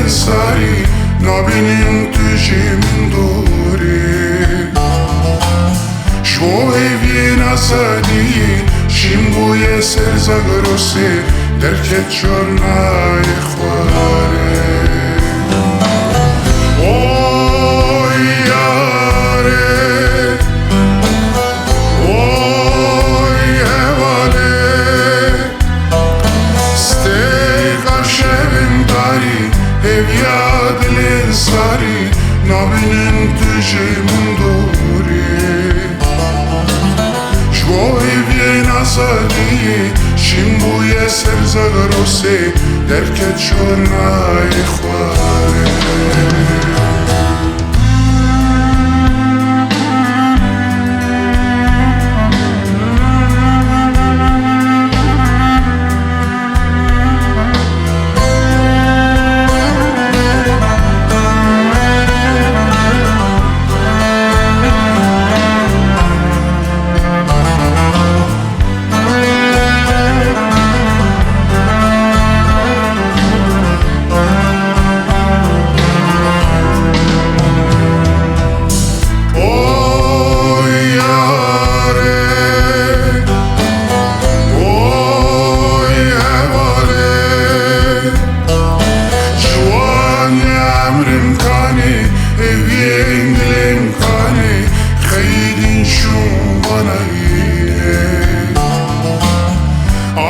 sari nabinin tujim dori Shvoj vjena sa di Shimbuye ser zagrose Derket čorna je hvare Oj jare Oj evale Stej kaševim dari Evjad lensari Nabinin tujim dori Shvoj vjena sa di Shimbuye ser zagrose Derket čorna je hvare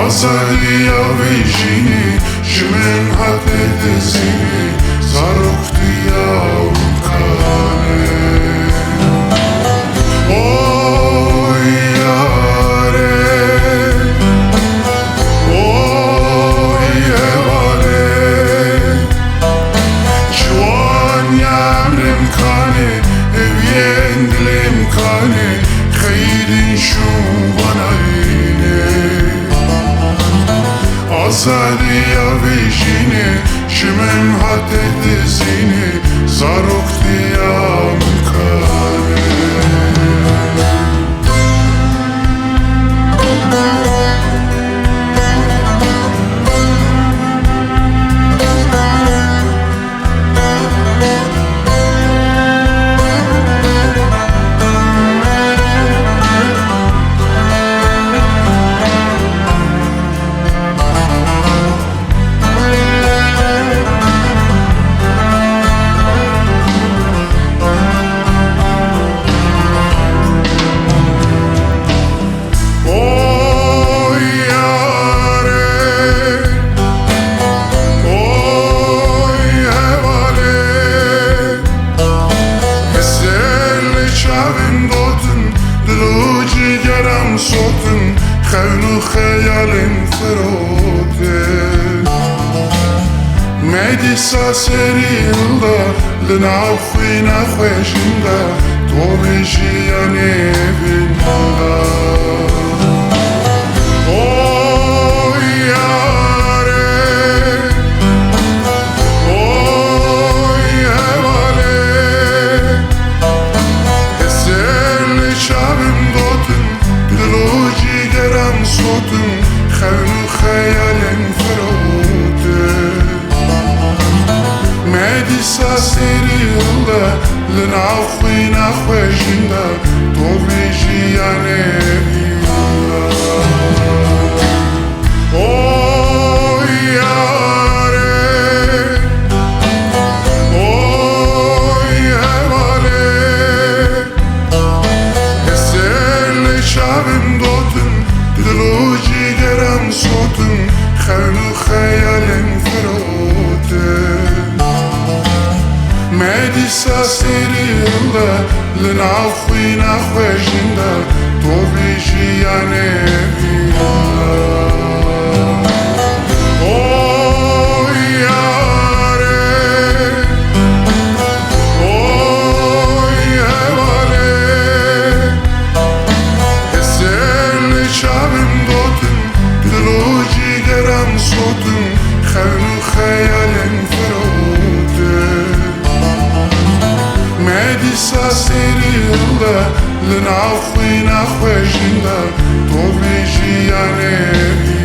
Azaliya vejini Jimen hate dezini Zaruktiya unkane Oy yare Oy evale Juan yamrim kane Evyen dilim kane Kheyrin shun banayine Azaliya vejini Jimen hate dezini Zaruktiya unkane صوتن خون و خیال فروته میدی ساسری الله لناو خوینا خوشنده تو بشی یا نبینده خون و خیال فروته میدی ساسری الله لناو خوینا خوشنده تو بشی یا نبینده اوی یاره اوی هواله حسل شبم دوتن دلو جیگرم صوتن خون و خیال فروته میدی ساسری الله لناو خوینا خوشنده تو بشی یا نبینده اوی یاره اوی هواله حسل شبم دوتن دلو جیگرم صوتن خون و خیال فروته میدی ساسری الله لناو خوینا خوشنده تو بشی یا نبینده